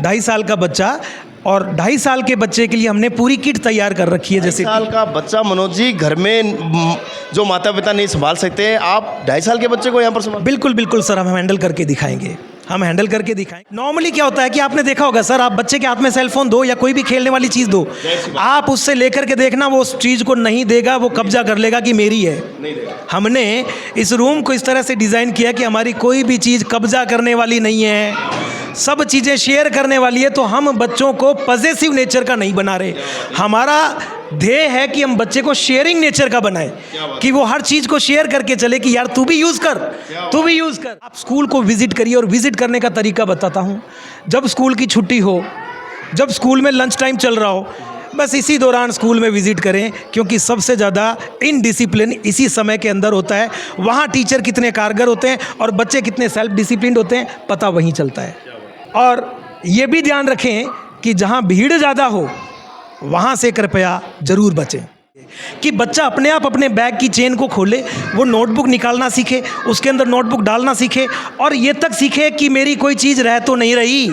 2.5 साल का बच्चा, और 2.5 साल के बच्चे के लिए हमने पूरी किट तैयार कर रखी है। जैसे 2.5 साल का बच्चा मनोज जी, घर में जो माता पिता नहीं संभाल सकते हैं, आप 2.5 साल के बच्चे को यहाँ पर संभाल? बिल्कुल बिल्कुल सर, हम हैंडल करके दिखाएंगे, हम हैंडल करके दिखाएंगे। नॉर्मली क्या होता है कि आपने देखा होगा सर, आप बच्चे के हाथ में सेल फोन दो या कोई भी खेलने वाली चीज़ दो, आप उससे लेकर के देखना वो उस चीज़ को नहीं देगा, वो कब्जा कर लेगा कि मेरी है। नहीं देगा। हमने इस रूम को इस तरह से डिज़ाइन किया कि हमारी कोई भी चीज़ कब्जा करने वाली नहीं है, सब चीज़ें शेयर करने वाली है। तो हम बच्चों को पॉजेसिव नेचर का नहीं बना रहे, हमारा ध्येय है कि हम बच्चे को शेयरिंग नेचर का बनाएं, कि वो हर चीज़ को शेयर करके चले कि यार तू भी यूज़ कर, तू भी यूज़ कर। आप स्कूल को विज़िट करिए, और विज़िट करने का तरीका बताता हूँ। जब स्कूल की छुट्टी हो, जब स्कूल में लंच टाइम चल रहा हो, बस इसी दौरान स्कूल में विज़िट करें, क्योंकि सबसे ज़्यादा इनडिसिप्लिन इसी समय के अंदर होता है। वहाँ टीचर कितने कारगर होते हैं और बच्चे कितने सेल्फ डिसिप्लिन्ड होते हैं, पता वहीं चलता है। और ये भी ध्यान रखें कि जहाँ भीड़ ज़्यादा हो वहाँ से कृपया ज़रूर बचें, कि बच्चा अपने आप अपने बैग की चेन को खोले, वो नोटबुक निकालना सीखे, उसके अंदर नोटबुक डालना सीखे, और ये तक सीखे कि मेरी कोई चीज़ रह तो नहीं रही।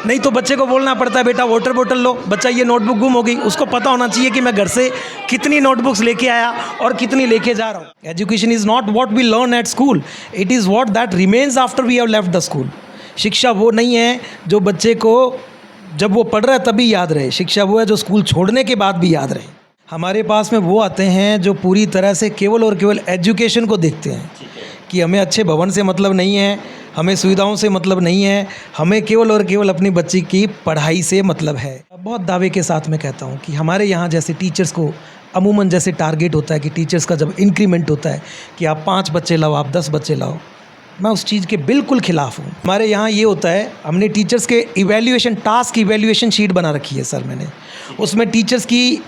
नहीं तो बच्चे को बोलना पड़ता है, बेटा वाटर बोतल लो, बच्चा ये नोटबुक गुम हो गई, उसको पता होना चाहिए कि मैं घर से कितनी नोटबुक्स लेके आया और कितनी लेके जा रहा हूँ। Education is not what we learn at school, it is what that remains after we have left the school. शिक्षा वो नहीं है जो बच्चे को जब वो पढ़ रहा है तभी याद रहे, शिक्षा वो है जो स्कूल छोड़ने के बाद भी याद रहे। हमारे पास में वो आते हैं जो पूरी तरह से केवल और केवल एजुकेशन को देखते हैं, कि हमें अच्छे भवन से मतलब नहीं है, हमें सुविधाओं से मतलब नहीं है, हमें केवल और केवल अपनी बच्ची की पढ़ाई से मतलब है। बहुत दावे के साथ मैं कहता हूँ कि हमारे यहाँ जैसे टीचर्स को अमूमन जैसे टारगेट होता है कि टीचर्स का जब इंक्रीमेंट होता है कि आप 5 बच्चे लाओ, आप 10 बच्चे लाओ, मैं उस चीज़ के बिल्कुल ख़िलाफ़ हूँ। हमारे यहाँ ये होता है, हमने टीचर्स के इवैल्यूएशन टास्क इवैल्यूएशन शीट बना रखी है सर मैंने, उसमें टीचर्स की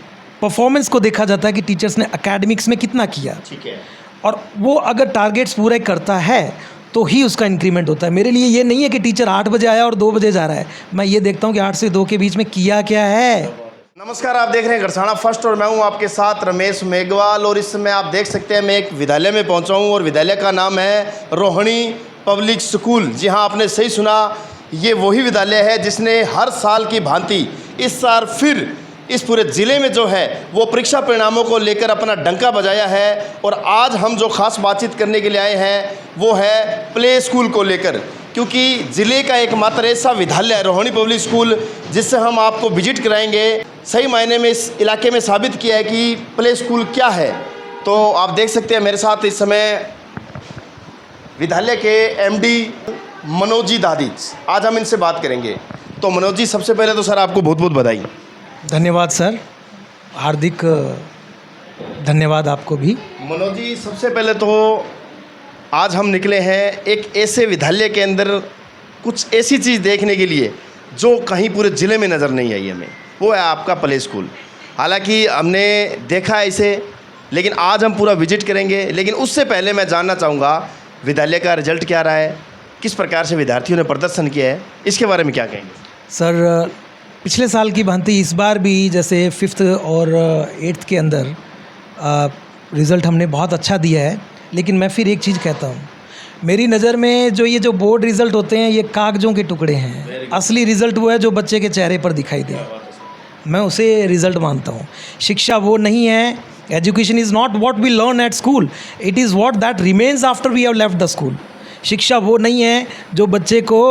परफॉर्मेंस को देखा जाता है कि टीचर्स ने एकेडमिक्स में कितना किया, ठीक है, और वो अगर टारगेट्स पूरे करता है तो ही उसका इंक्रीमेंट होता है। मेरे लिए ये नहीं है कि टीचर 8 बजे आया और 2 बजे जा रहा है, मैं ये देखता हूँ कि 8 से 2 के बीच में किया क्या है। नमस्कार, आप देख रहे हैं गरसाना फर्स्ट और मैं हूं आपके साथ रमेश मेघवाल। और इस समय आप देख सकते हैं मैं एक विद्यालय में पहुंचा हूं और विद्यालय का नाम है रोहिणी पब्लिक स्कूल। जी हां, आपने सही सुना, ये वही विद्यालय है जिसने हर साल की भांति इस साल फिर इस पूरे ज़िले में जो है वो परीक्षा परिणामों को लेकर अपना डंका बजाया है। और आज हम जो खास बातचीत करने के लिए आए हैं वो है प्ले स्कूल को लेकर, क्योंकि ज़िले का एकमात्र ऐसा विद्यालय है रोहिणी पब्लिक स्कूल जिससे हम आपको विजिट कराएंगे। सही मायने में इस इलाके में साबित किया है कि प्ले स्कूल क्या है। तो आप देख सकते हैं मेरे साथ इस समय विद्यालय के एमडी मनोज जी दादीज, आज हम इनसे बात करेंगे। तो मनोज जी, सबसे पहले तो सर आपको बहुत बहुत बधाई। धन्यवाद सर, हार्दिक धन्यवाद आपको भी। मनोज जी, सबसे पहले तो आज हम निकले हैं एक ऐसे विद्यालय के अंदर कुछ ऐसी चीज़ देखने के लिए जो कहीं पूरे ज़िले में नज़र नहीं आई हमें, वो है आपका प्ले स्कूल। हालांकि हमने देखा है इसे, लेकिन आज हम पूरा विजिट करेंगे। लेकिन उससे पहले मैं जानना चाहूँगा विद्यालय का रिजल्ट क्या रहा है, किस प्रकार से विद्यार्थियों ने प्रदर्शन किया है, इसके बारे में क्या कहेंगे? सर, पिछले साल की भांति इस बार भी जैसे 5th और 8th के अंदर रिज़ल्ट हमने बहुत अच्छा दिया है। लेकिन मैं फिर एक चीज़ कहता हूँ, मेरी नज़र में जो बोर्ड रिज़ल्ट होते हैं ये कागज़ों के टुकड़े हैं, असली रिज़ल्ट वो है जो बच्चे के चेहरे पर दिखाई दे, मैं उसे रिज़ल्ट मानता हूँ। शिक्षा वो नहीं है, education is not what we learn at school, it is what that remains after we have left the school. शिक्षा वो नहीं है जो बच्चे को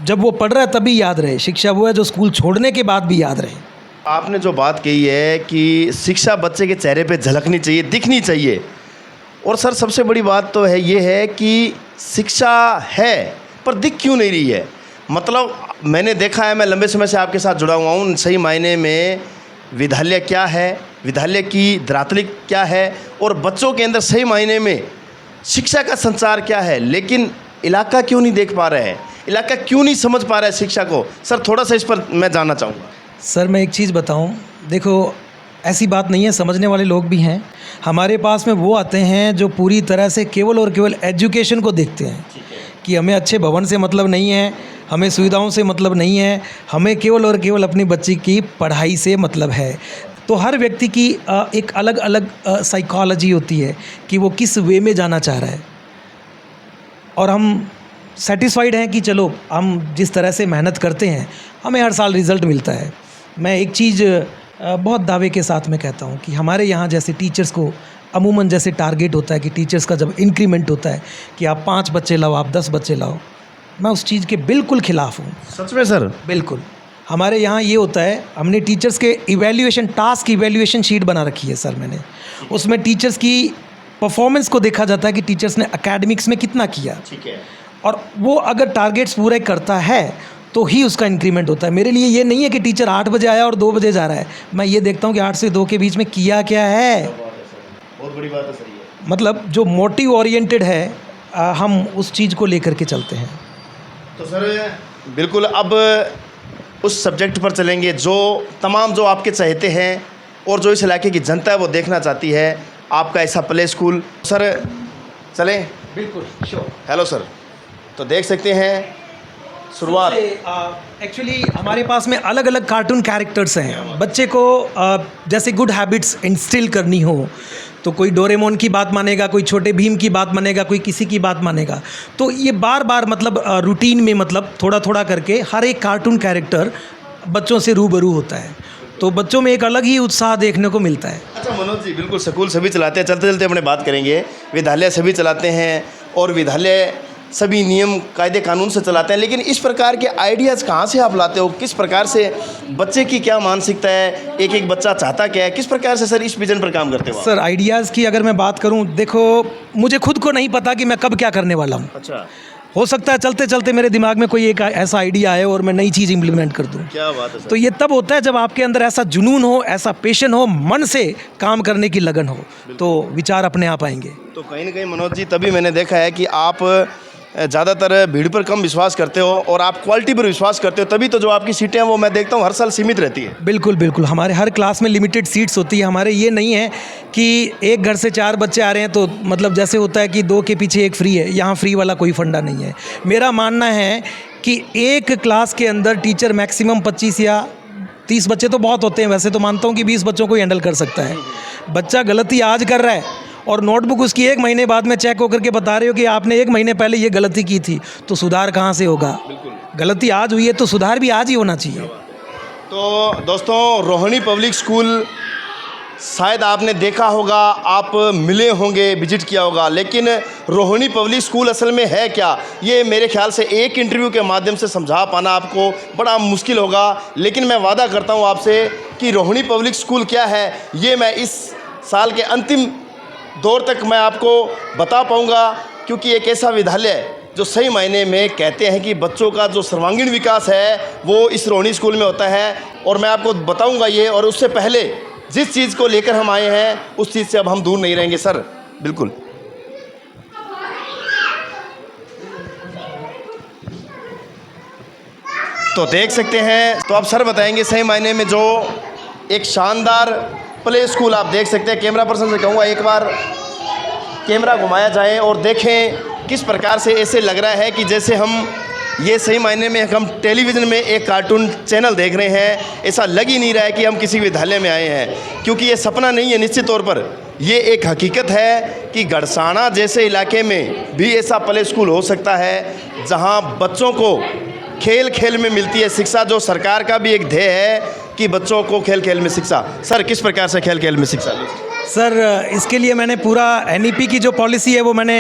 जब वो पढ़ रहा है तभी याद रहे, शिक्षा वो है जो स्कूल छोड़ने के बाद भी याद रहे। आपने जो बात कही है कि शिक्षा बच्चे के चेहरे पे झलकनी चाहिए, दिखनी चाहिए, और सर सबसे बड़ी बात तो है ये है कि शिक्षा है पर दिख क्यों नहीं रही है। मतलब मैंने देखा है, मैं लंबे समय से आपके साथ जुड़ा हुआ हूँ, सही मायने में विद्यालय क्या है, विद्यालय की धरातल क्या है, और बच्चों के अंदर सही मायने में शिक्षा का संचार क्या है, लेकिन इलाका क्यों नहीं देख पा रहे हैं, इलाका क्यों नहीं समझ पा रहा है शिक्षा को। सर थोड़ा सा इस पर मैं जानना चाहूँगा। सर मैं एक चीज़ बताऊं, देखो ऐसी बात नहीं है, समझने वाले लोग भी हैं। हमारे पास में वो आते हैं जो पूरी तरह से केवल और केवल एजुकेशन को देखते हैं, कि हमें अच्छे भवन से मतलब नहीं है, हमें सुविधाओं से मतलब नहीं है, हमें केवल और केवल अपनी बच्ची की पढ़ाई से मतलब है। तो हर व्यक्ति की एक अलग अलग साइकोलॉजी होती है कि वो किस वे में जाना चाह रहा है, और हम सेटिस्फाइड हैं कि चलो हम जिस तरह से मेहनत करते हैं हमें हर साल रिज़ल्ट मिलता है। मैं एक चीज़ बहुत दावे के साथ में कहता हूँ कि हमारे यहाँ जैसे टीचर्स को अमूमन जैसे टारगेट होता है कि टीचर्स का जब इंक्रीमेंट होता है कि आप 5 बच्चे लाओ, आप 10 बच्चे लाओ, मैं उस चीज़ के बिल्कुल ख़िलाफ़ हूँ। सच में सर? बिल्कुल। हमारे यहाँ ये होता है, हमने टीचर्स के इवैल्यूएशन टास्क इवैल्यूएशन शीट बना रखी है सर मैंने। उसमें टीचर्स की परफॉर्मेंस को देखा जाता है कि टीचर्स ने एकेडमिक्स में कितना किया, ठीक है। और वो अगर टारगेट्स पूरे करता है तो ही उसका इंक्रीमेंट होता है। मेरे लिए ये नहीं है कि टीचर 8 बजे आया और 2 बजे जा रहा है, मैं ये देखता हूँ कि 8 से 2 के बीच में किया क्या है। बहुत बड़ी बात है सर ये। मतलब जो मोटिव ओरिएंटेड है हम उस चीज़ को लेकर के चलते हैं। तो सर बिल्कुल अब उस सब्जेक्ट पर चलेंगे जो तमाम जो आपके चाहते हैं और जो इस इलाके की जनता है वो देखना चाहती है, आपका ऐसा प्ले स्कूल। सर चलें? बिल्कुल श्योर। हेलो सर, तो देख सकते हैं शुरुआत। एक्चुअली हमारे पास में अलग अलग कार्टून कैरेक्टर्स हैं। बच्चे को जैसे गुड हैबिट्स इंस्टिल करनी हो तो कोई डोरेमोन की बात मानेगा, कोई छोटे भीम की बात मानेगा, कोई किसी की बात मानेगा। तो ये बार बार मतलब रूटीन में मतलब थोड़ा थोड़ा करके हर एक कार्टून कैरेक्टर बच्चों से रूबरू होता है, तो बच्चों में एक अलग ही उत्साह देखने को मिलता है। अच्छा मनोज जी, बिल्कुल स्कूल सभी चलाते हैं, चलते चलते अपने बात करेंगे। विद्यालय सभी चलाते हैं और विद्यालय सभी नियम कायदे कानून से चलाते हैं, लेकिन इस प्रकार के आइडियाज़ कहाँ से आप लाते हो? किस प्रकार से बच्चे की क्या मानसिकता है, एक एक बच्चा चाहता क्या है, किस प्रकार से सर इस विजन पर काम करते हो? सर आइडियाज़ की अगर मैं बात करूं, देखो मुझे खुद को नहीं पता कि मैं कब क्या करने वाला हूं। अच्छा, हो सकता है चलते चलते मेरे दिमाग में कोई एक ऐसा आइडिया आए और मैं नई चीज़ इम्प्लीमेंट कर दूं। क्या बात है सर। तो ये तब होता है जब आपके अंदर ऐसा जुनून हो, ऐसा पैशन हो, मन से काम करने की लगन हो, तो विचार अपने आप आएंगे। तो कहीं ना कहीं मनोज जी तभी मैंने देखा है कि आप ज़्यादातर भीड़ पर कम विश्वास करते हो और आप क्वालिटी पर विश्वास करते हो, तभी तो जो आपकी सीटें हैं वो मैं देखता हूँ हर साल सीमित रहती है। बिल्कुल बिल्कुल, हमारे हर क्लास में लिमिटेड सीट्स होती है। हमारे ये नहीं है कि एक घर से 4 बच्चे आ रहे हैं तो मतलब जैसे होता है कि 2 के पीछे 1 फ्री है, यहाँ फ्री वाला कोई फंडा नहीं है। मेरा मानना है कि एक क्लास के अंदर टीचर मैक्सिमम 25 या 30 बच्चे तो बहुत होते हैं, वैसे तो मानता हूँ कि 20 बच्चों को ही हैंडल कर सकता है। बच्चा गलती आज कर रहा है और नोटबुक उसकी 1 महीने बाद में चेक होकर के बता रहे हो कि आपने 1 महीने पहले ये गलती की थी, तो सुधार कहाँ से होगा? गलती आज हुई है तो सुधार भी आज ही होना चाहिए। तो दोस्तों, रोहिणी पब्लिक स्कूल शायद आपने देखा होगा, आप मिले होंगे, विजिट किया होगा, लेकिन रोहिणी पब्लिक स्कूल असल में है क्या, ये मेरे ख्याल से एक इंटरव्यू के माध्यम से समझा पाना आपको बड़ा मुश्किल होगा। लेकिन मैं वादा करता हूँ आपसे कि रोहिणी पब्लिक स्कूल क्या है ये मैं इस साल के अंतिम दौर तक मैं आपको बता पाऊँगा, क्योंकि एक ऐसा विद्यालय जो सही मायने में कहते हैं कि बच्चों का जो सर्वांगीण विकास है वो इस रोहिणी स्कूल में होता है। और मैं आपको बताऊंगा ये, और उससे पहले जिस चीज़ को लेकर हम आए हैं उस चीज़ से अब हम दूर नहीं रहेंगे सर। बिल्कुल। तो देख सकते हैं, तो आप सर बताएंगे सही मायने में जो एक शानदार प्ले स्कूल आप देख सकते हैं। कैमरा पर्सन से कहूँगा एक बार कैमरा घुमाया जाए और देखें किस प्रकार से ऐसे लग रहा है कि जैसे हम ये सही मायने में हम टेलीविज़न में एक कार्टून चैनल देख रहे हैं। ऐसा लग ही नहीं रहा है कि हम किसी विद्यालय में आए हैं, क्योंकि ये सपना नहीं है, निश्चित तौर पर ये एक हकीकत है कि गड़साना जैसे इलाके में भी ऐसा प्ले स्कूल हो सकता है जहां बच्चों को खेल खेल में मिलती है शिक्षा, जो सरकार का भी एक ध्येय है कि बच्चों को खेल खेल में शिक्षा। सर किस प्रकार से खेल खेल में शिक्षा? सर इसके लिए मैंने पूरा NEP की जो पॉलिसी है वो मैंने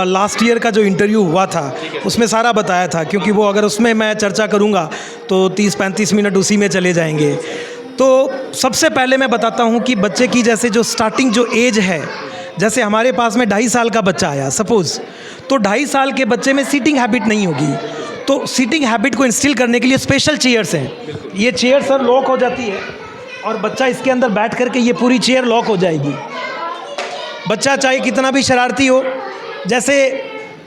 लास्ट ईयर का जो इंटरव्यू हुआ था उसमें सारा बताया था, क्योंकि वो अगर उसमें मैं चर्चा करूँगा तो 30-35 मिनट उसी में चले जाएंगे। तो सबसे पहले मैं बताता हूँ कि बच्चे की जैसे जो स्टार्टिंग जो एज है, जैसे हमारे पास में 2.5 साल का बच्चा आया सपोज़, तो 2.5 साल के बच्चे में सीटिंग हैबिट नहीं होगी, तो सीटिंग हैबिट को इंस्टिल करने के लिए स्पेशल चेयर्स हैं। ये चेयर सर लॉक हो जाती है और बच्चा इसके अंदर बैठ करके ये पूरी चेयर लॉक हो जाएगी। बच्चा चाहे कितना भी शरारती हो, जैसे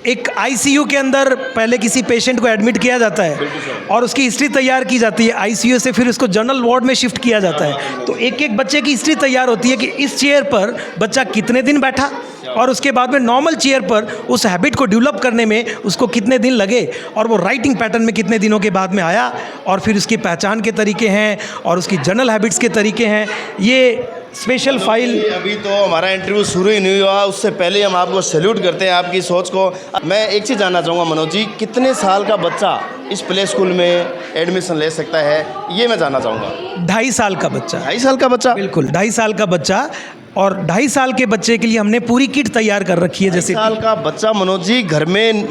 एक ICU के अंदर पहले किसी पेशेंट को एडमिट किया जाता है और उसकी हिस्ट्री तैयार की जाती है, ICU से फिर उसको जनरल वार्ड में शिफ्ट किया जाता है, तो एक एक बच्चे की हिस्ट्री तैयार होती है कि इस चेयर पर बच्चा कितने दिन बैठा और उसके बाद में नॉर्मल चेयर पर उस हैबिट को डेवलप करने में उसको कितने दिन लगे और वो राइटिंग पैटर्न में कितने दिनों के बाद में आया, और फिर उसकी पहचान के तरीके हैं और उसकी जनरल हैबिट्स के तरीके हैं। ये स्पेशल फाइल। अभी तो हमारा इंटरव्यू शुरू ही नहीं हुआ, उससे पहले हम आपको सैल्यूट करते हैं आपकी सोच को। मैं एक चीज़ जानना चाहूँगा मनोज जी, कितने साल का बच्चा इस प्ले स्कूल में एडमिशन ले सकता है, ये मैं जानना चाहूँगा। 2.5 साल का बच्चा। 2.5 साल का बच्चा? बिल्कुल 2.5 साल का बच्चा। और 2.5 साल के बच्चे के लिए हमने पूरी किट तैयार कर रखी है। जैसे 2.5 साल का बच्चा मनोज जी, घर में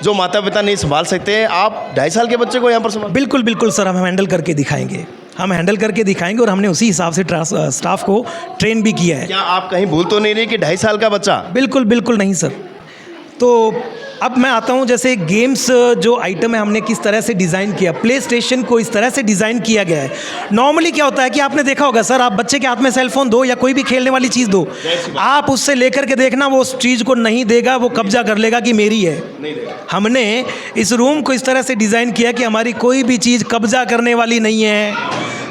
जो माता पिता नहीं संभाल सकते हैं, आप 2.5 साल के बच्चे को यहाँ पर संभाल? बिल्कुल बिल्कुल सर, हम हैंडल करके दिखाएंगे, हम हैंडल करके दिखाएंगे और हमने उसी हिसाब से स्टाफ को ट्रेन भी किया है। क्या आप कहीं भूल तो नहीं रही कि 2.5 साल का बच्चा? बिल्कुल बिल्कुल नहीं सर। तो अब मैं आता हूँ, जैसे गेम्स जो आइटम है हमने किस तरह से डिज़ाइन किया, प्ले स्टेशन को इस तरह से डिज़ाइन किया गया है। नॉर्मली क्या होता है कि आपने देखा होगा सर, आप बच्चे के हाथ में सेल फोन दो या कोई भी खेलने वाली चीज़ दो, आप उससे लेकर के देखना वो उस चीज़ को नहीं देगा, वो कब्जा कर लेगा कि मेरी है। हमने इस रूम को इस तरह से डिज़ाइन किया कि हमारी कोई भी चीज़ कब्जा करने वाली नहीं है,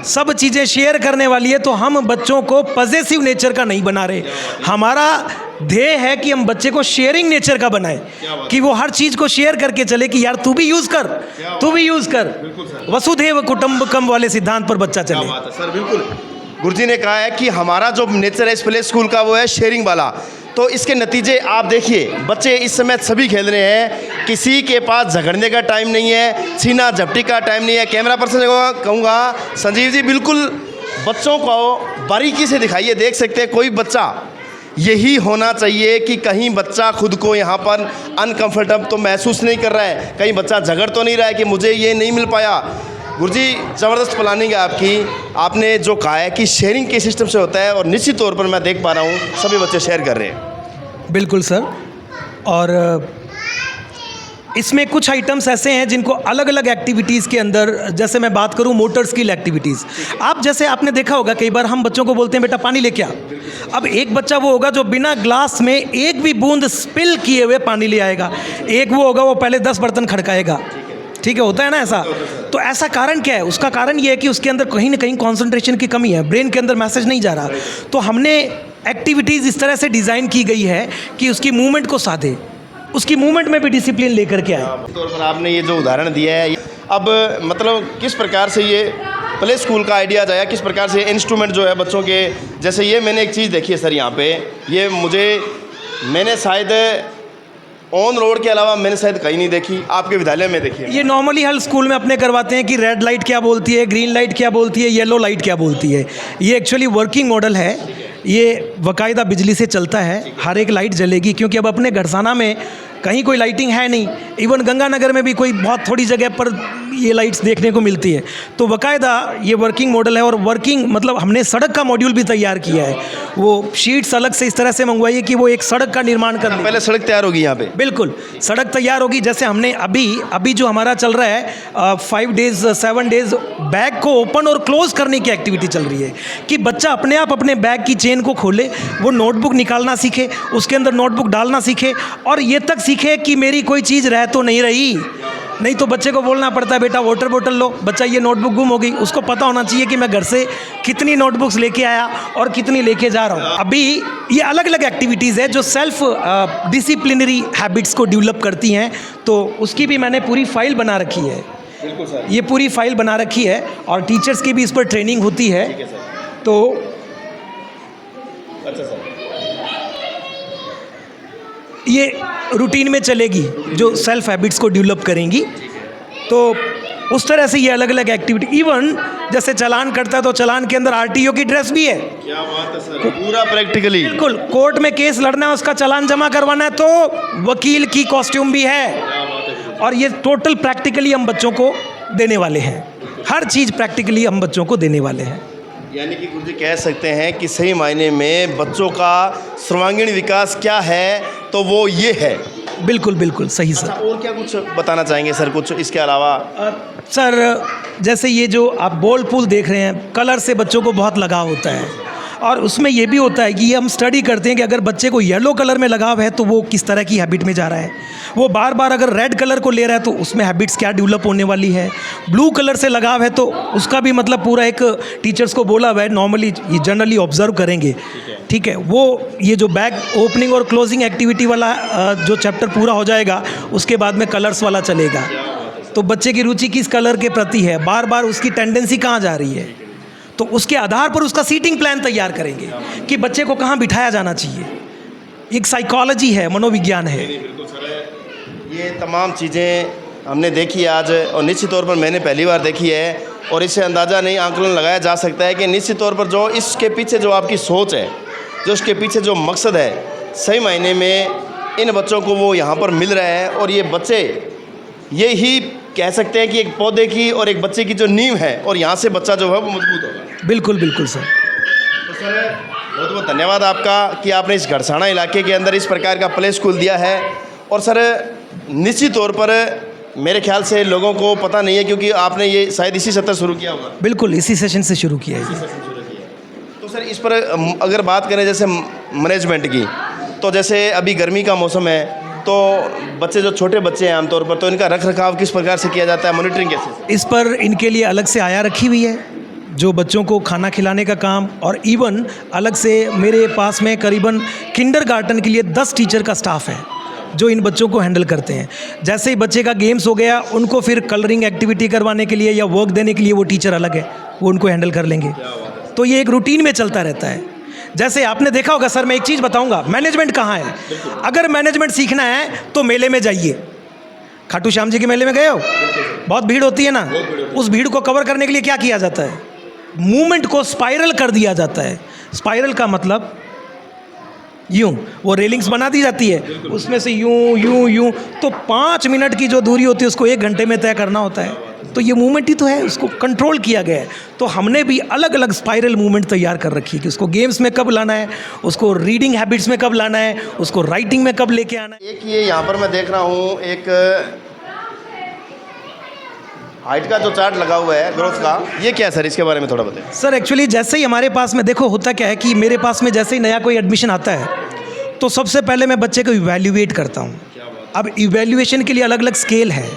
सब चीज़ें शेयर करने वाली है। तो हम बच्चों को पॉजेसिव नेचर का नहीं बना रहे, हमारा ध्येय है कि हम बच्चे को शेयरिंग नेचर का बनाएं, कि वो हर चीज़ को शेयर करके चले कि यार तू भी यूज़ कर, तू भी यूज़ कर, वसुधैव कुटुंबकम वाले सिद्धांत पर बच्चा चले। सर बिल्कुल, गुरुजी ने कहा है कि हमारा जो नेचर है इस प्ले स्कूल का वो है शेयरिंग वाला। तो इसके नतीजे आप देखिए, बच्चे इस समय सभी खेल रहे हैं, किसी के पास झगड़ने का टाइम नहीं है, छीना झपटी का टाइम नहीं है। कैमरा पर्सन को कहूँगा संजीव जी, बिल्कुल बच्चों को बारीकी से दिखाइए, देख सकते हैं कोई बच्चा यही होना चाहिए कि कहीं बच्चा खुद को यहाँ पर अनकंफर्टेबल तो महसूस नहीं कर रहा है, कहीं बच्चा झगड़ तो नहीं रहा है कि मुझे ये नहीं मिल पाया। गुरुजी ज़बरदस्त प्लानिंग है आपकी, आपने जो कहा है कि शेयरिंग के सिस्टम से होता है और निश्चित तौर पर मैं देख पा रहा हूँ सभी बच्चे शेयर कर रहे हैं। बिल्कुल सर। और इसमें कुछ आइटम्स ऐसे हैं जिनको अलग अलग एक्टिविटीज़ के अंदर, जैसे मैं बात करूं मोटर स्किल एक्टिविटीज़, आप जैसे आपने देखा होगा कई बार हम बच्चों को बोलते हैं बेटा पानी लेके आ। अब एक बच्चा वो होगा जो बिना ग्लास में एक भी बूंद स्पिल किए हुए पानी ले आएगा, एक वो होगा वो पहले 10 बर्तन खड़काएगा। ठीक है, होता है ना ऐसा। तो ऐसा कारण क्या है? उसका कारण ये है कि उसके अंदर कहीं ना कहीं कंसंट्रेशन की कमी है, ब्रेन के अंदर मैसेज नहीं जा रहा। तो हमने एक्टिविटीज़ इस तरह से डिज़ाइन की गई है कि उसकी मूवमेंट को साधे, उसकी मूवमेंट में भी डिसिप्लिन लेकर के आए। तौर पर आपने ये जो उदाहरण दिया है, अब मतलब किस प्रकार से ये प्ले स्कूल का आइडिया आया, किस प्रकार से इंस्ट्रूमेंट जो है बच्चों के, जैसे ये मैंने एक चीज़ देखी है सर यहाँ पे, ये मैंने शायद ऑन रोड के अलावा मैंने शायद कहीं नहीं देखी, आपके विद्यालय में देखी है। ये नॉर्मली हर स्कूल में अपने करवाते हैं कि रेड लाइट क्या बोलती है, ग्रीन लाइट क्या बोलती है, येलो लाइट क्या बोलती है। ये एक्चुअली वर्किंग मॉडल है, ये बाकायदा बिजली से चलता है, हर एक लाइट जलेगी, क्योंकि अब अपने घरसाना में कहीं कोई लाइटिंग है नहीं, इवन गंगानगर में भी कोई बहुत थोड़ी जगह पर ये लाइट्स देखने को मिलती है। तो बाकायदा ये वर्किंग मॉडल है। और वर्किंग मतलब हमने सड़क का मॉड्यूल भी तैयार किया है, वो शीट्स अलग से इस तरह से मंगवाई है कि वो एक सड़क का निर्माण कर, पहले सड़क तैयार होगी यहाँ पे। बिल्कुल सड़क तैयार होगी। जैसे हमने अभी जो हमारा चल रहा है 5 डेज 7 डेज बैग को ओपन और क्लोज करने की एक्टिविटी चल रही है, कि बच्चा अपने आप अपने बैग की चेन को खोले, वो नोटबुक निकालना सीखे, उसके अंदर नोटबुक डालना सीखे, और ये तक सीखे कि मेरी कोई चीज़ रह तो नहीं रही। नहीं तो बच्चे को बोलना पड़ता है बेटा वाटर बोतल लो, बच्चा ये नोटबुक गुम हो गई, उसको पता होना चाहिए कि मैं घर से कितनी नोटबुक्स लेके आया और कितनी लेके जा रहा हूँ। अभी ये अलग अलग एक्टिविटीज़ है जो सेल्फ डिसिप्लिनरी हैबिट्स को डेवलप करती हैं, तो उसकी भी मैंने पूरी फाइल बना रखी है। बिल्कुल सर, ये पूरी फाइल बना रखी है और टीचर्स की भी इस पर ट्रेनिंग होती है। तो अच्छा सर, ये रूटीन में चलेगी जो सेल्फ हैबिट्स को डेवलप करेंगी। तो उस तरह से ये अलग अलग एक्टिविटी, इवन जैसे चालान करता है तो चालान के अंदर आरटीओ की ड्रेस भी है। क्या बात है सर, पूरा प्रैक्टिकली। बिल्कुल, कोर्ट में केस लड़ना है, उसका चालान जमा करवाना है तो वकील की कॉस्ट्यूम भी है। और ये टोटल प्रैक्टिकली हम बच्चों को देने वाले हैं, हर चीज़ प्रैक्टिकली हम बच्चों को देने वाले हैं। यानी कि गुरुजी कह सकते हैं कि सही मायने में बच्चों का सर्वांगीण विकास क्या है, तो वो ये है। बिल्कुल बिल्कुल सही सर। और क्या कुछ बताना चाहेंगे सर, कुछ इसके अलावा? सर जैसे ये जो आप बॉल पूल देख रहे हैं, कलर से बच्चों को बहुत लगाव होता है, और उसमें ये भी होता है कि ये हम स्टडी करते हैं कि अगर बच्चे को येलो कलर में लगाव है तो वो किस तरह की हैबिट में जा रहा है, वो बार बार अगर रेड कलर को ले रहा है तो उसमें हैबिट्स क्या डेवलप होने वाली है, ब्लू कलर से लगाव है तो उसका भी मतलब पूरा एक टीचर्स को बोला हुआ है, नॉर्मली ये जनरली ऑब्जर्व करेंगे। ठीक है, वो ये जो बैग ओपनिंग और क्लोजिंग एक्टिविटी वाला जो चैप्टर पूरा हो जाएगा उसके बाद में कलर्स वाला चलेगा। तो बच्चे की रुचि किस कलर के प्रति है, बार बार उसकी टेंडेंसी कहाँ जा रही है, तो उसके आधार पर उसका सीटिंग प्लान तैयार करेंगे कि बच्चे को कहाँ बिठाया जाना चाहिए। एक साइकोलॉजी है, मनोविज्ञान है। ये तमाम चीज़ें हमने देखी आज, और निश्चित तौर पर मैंने पहली बार देखी है, और इससे अंदाज़ा नहीं आंकलन लगाया जा सकता है कि निश्चित तौर पर जो इसके पीछे जो आपकी सोच है, जो उसके पीछे जो मकसद है, सही मायने में इन बच्चों को वो यहाँ पर मिल रहा है। और ये बच्चे ये ही कह सकते हैं कि एक पौधे की और एक बच्चे की जो नींव है, और यहाँ से बच्चा जो है वो मजबूत होगा। बिल्कुल बिल्कुल सर। तो सर बहुत बहुत धन्यवाद आपका कि आपने इस घड़साना इलाके के अंदर इस प्रकार का प्ले स्कूल दिया है। और सर निश्चित तौर पर मेरे ख्याल से लोगों को पता नहीं है, क्योंकि आपने ये शायद इसी सत्र शुरू किया होगा। बिल्कुल इसी सेशन से शुरू किया है। तो सर इस पर अगर बात करें जैसे मैनेजमेंट की, तो जैसे अभी गर्मी का मौसम है, तो बच्चे जो छोटे बच्चे हैं आमतौर पर, तो इनका रख रखाव किस प्रकार से किया जाता है, मॉनिटरिंग कैसे? इस पर इनके लिए अलग से आया रखी हुई है जो बच्चों को खाना खिलाने का काम, और इवन अलग से मेरे पास में करीबन किंडरगार्टन के लिए 10 टीचर का स्टाफ है जो इन बच्चों को हैंडल करते हैं। जैसे ही बच्चे का गेम्स हो गया, उनको फिर कलरिंग एक्टिविटी करवाने के लिए या वर्क देने के लिए वो टीचर अलग है, वो उनको हैंडल कर लेंगे। तो ये एक रूटीन में चलता रहता है। जैसे आपने देखा होगा सर, मैं एक चीज़ बताऊंगा, मैनेजमेंट कहाँ है। अगर मैनेजमेंट सीखना है तो मेले में जाइए। खाटू श्याम जी के मेले में गए हो? बहुत भीड़ होती है ना। उस भीड़ को कवर करने के लिए क्या किया जाता है? मूवमेंट को स्पाइरल कर दिया जाता है। स्पाइरल का मतलब यूं, वो रेलिंग्स बना दी जाती है, उसमें से यूं यूं यूं, तो 5 मिनट की जो दूरी होती है उसको 1 घंटे में तय करना होता है। तो ये मूवमेंट ही तो है, उसको कंट्रोल किया गया है। तो हमने भी अलग अलग स्पाइरल मूवमेंट तैयार कर रखी है कि उसको गेम्स में कब लाना है, उसको रीडिंग हैबिट्स में कब लाना है, उसको राइटिंग में कब लेके आना है। एक ये यहाँ पर मैं देख रहा हूँ, एक हाइट का जो चार्ट लगा हुआ है ग्रोथ का, ये क्या है सर, इसके बारे में थोड़ा बताएं। सर एक्चुअली जैसे ही हमारे पास में देखो होता क्या है कि मेरे पास में जैसे ही नया कोई एडमिशन आता है तो सबसे पहले मैं बच्चे को इवैल्यूएट करता हूँ। अब इवैल्यूएशन के लिए अलग अलग स्केल है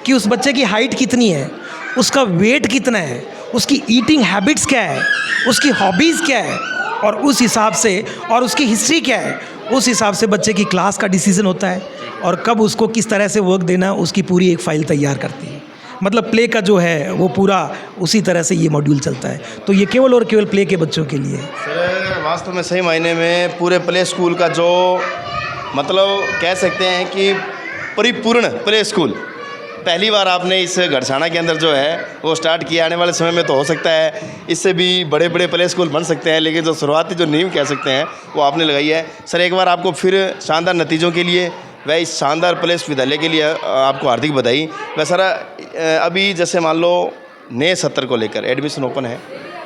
कि उस बच्चे की हाइट कितनी है, उसका वेट कितना है, उसकी ईटिंग हैबिट्स क्या है, उसकी हॉबीज़ क्या है, और उस हिसाब से, और उसकी हिस्ट्री क्या है, उस हिसाब से बच्चे की क्लास का डिसीजन होता है और कब उसको किस तरह से वर्क देना, उसकी पूरी एक फ़ाइल तैयार करती है। मतलब प्ले का जो है वो पूरा उसी तरह से ये मॉड्यूल चलता है। तो ये केवल और केवल प्ले के बच्चों के लिए है। सर वास्तव में सही मायने में पूरे प्ले स्कूल का जो मतलब कह सकते हैं कि परिपूर्ण प्ले स्कूल पहली बार आपने इस घड़साना के अंदर जो है वो स्टार्ट किया। आने वाले समय में तो हो सकता है इससे भी बड़े बड़े प्ले स्कूल बन सकते हैं, लेकिन जो शुरुआती जो नींव कह सकते हैं वो आपने लगाई है। सर एक बार आपको फिर शानदार नतीजों के लिए वह इस शानदार प्ले विद्यालय के लिए आपको हार्दिक बधाई। वह सर अभी जैसे मान लो नए सत्र को लेकर एडमिशन ओपन है,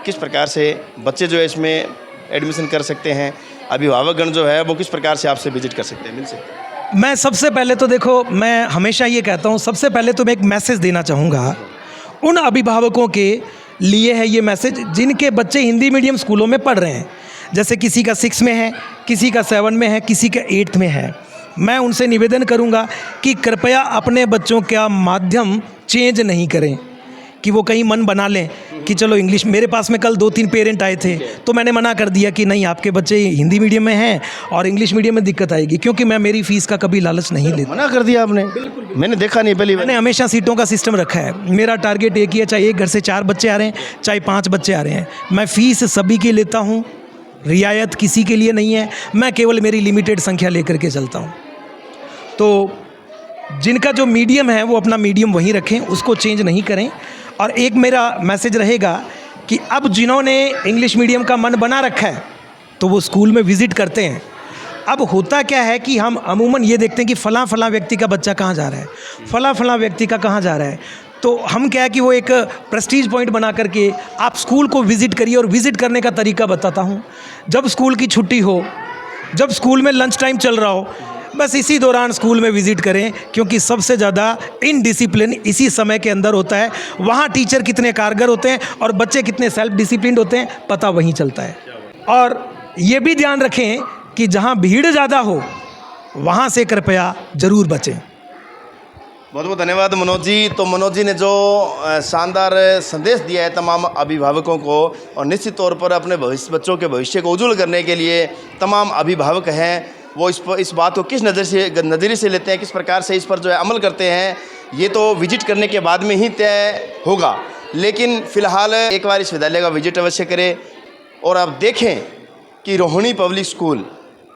किस प्रकार से बच्चे जो है इसमें एडमिशन कर सकते हैं, अभिभावकगण जो है वो किस प्रकार से आपसे विजिट कर सकते हैं, मिल सकते हैं? मैं सबसे पहले तो देखो, मैं हमेशा ये कहता हूँ, सबसे पहले तो मैं एक मैसेज देना चाहूँगा उन अभिभावकों के लिए है ये मैसेज जिनके बच्चे हिंदी मीडियम स्कूलों में पढ़ रहे हैं। जैसे किसी का 6 में है, किसी का 7 में है, किसी का 8th में है। मैं उनसे निवेदन करूंगा कि कृपया अपने बच्चों का माध्यम चेंज नहीं करें कि वो कहीं मन बना लें कि चलो इंग्लिश। मेरे पास में कल 2-3 पेरेंट आए थे तो मैंने मना कर दिया कि नहीं, आपके बच्चे हिंदी मीडियम में हैं और इंग्लिश मीडियम में दिक्कत आएगी, क्योंकि मैं मेरी फ़ीस का कभी लालच नहीं लेता। मना कर दिया आपने? मैंने देखा नहीं पहली बार। मैंने हमेशा सीटों का सिस्टम रखा है। मेरा टारगेट एक ही है, चाहे एक घर से 4 बच्चे आ रहे हैं, चाहे 5 बच्चे आ रहे हैं, मैं फ़ीस सभी की लेता हूँ, रियायत किसी के लिए नहीं है। मैं केवल मेरी लिमिटेड संख्या लेकर के चलता हूँ। तो जिनका जो मीडियम है वो अपना मीडियम वहीं रखें, उसको चेंज नहीं करें। और एक मेरा मैसेज रहेगा कि अब जिन्होंने इंग्लिश मीडियम का मन बना रखा है तो वो स्कूल में विज़िट करते हैं। अब होता क्या है कि हम अमूमन ये देखते हैं कि फ़लाँ फ़लाँ व्यक्ति का बच्चा कहाँ जा रहा है, फ़लाँ फ़लाँ व्यक्ति का कहाँ जा रहा है। तो हम क्या है कि वो एक प्रेस्टीज पॉइंट बना करके आप स्कूल को विज़िट करिए। और विज़िट करने का तरीका बताता हूँ। जब स्कूल की छुट्टी हो, जब स्कूल में लंच टाइम चल रहा हो, बस इसी दौरान स्कूल में विज़िट करें, क्योंकि सबसे ज़्यादा इनडिसिप्लिन इसी समय के अंदर होता है। वहाँ टीचर कितने कारगर होते हैं और बच्चे कितने सेल्फ डिसिप्लिन्ड होते हैं, पता वहीं चलता है। और ये भी ध्यान रखें कि जहाँ भीड़ ज़्यादा हो वहाँ से कृपया ज़रूर बचें। बहुत बहुत धन्यवाद मनोज जी। तो मनोज जी ने जो शानदार संदेश दिया है तमाम अभिभावकों को, और निश्चित तौर पर अपने बच्चों के भविष्य को उज्जवल करने के लिए तमाम अभिभावक हैं वो इस बात को किस नज़रिए से लेते हैं, किस प्रकार से इस पर जो है अमल करते हैं, ये तो विजिट करने के बाद में ही तय होगा। लेकिन फ़िलहाल एक बार इस विद्यालय का विजिट अवश्य करें और आप देखें कि रोहिणी पब्लिक स्कूल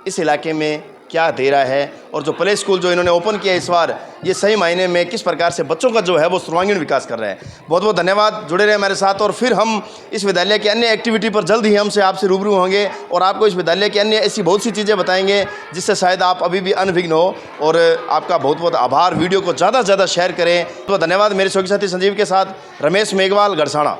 इस इलाके में क्या दे रहा है, और जो प्ले स्कूल जो इन्होंने ओपन किया इस बार, ये सही मायने में किस प्रकार से बच्चों का जो है वो सर्वांगीण विकास कर रहे हैं। बहुत बहुत धन्यवाद, जुड़े रहे हमारे साथ। और फिर हम इस विद्यालय की अन्य एक्टिविटी पर जल्द ही हमसे आपसे रूबरू होंगे और आपको इस विद्यालय की अन्य ऐसी बहुत सी चीज़ें बताएंगे जिससे शायद आप अभी भी अनभिज्ञ हो। और आपका बहुत बहुत आभार। वीडियो को ज़्यादा से ज़्यादा शेयर करें। तो धन्यवाद। मेरे सहयोगी साथी संजीव के साथ रमेश मेघवाल, गड़साना।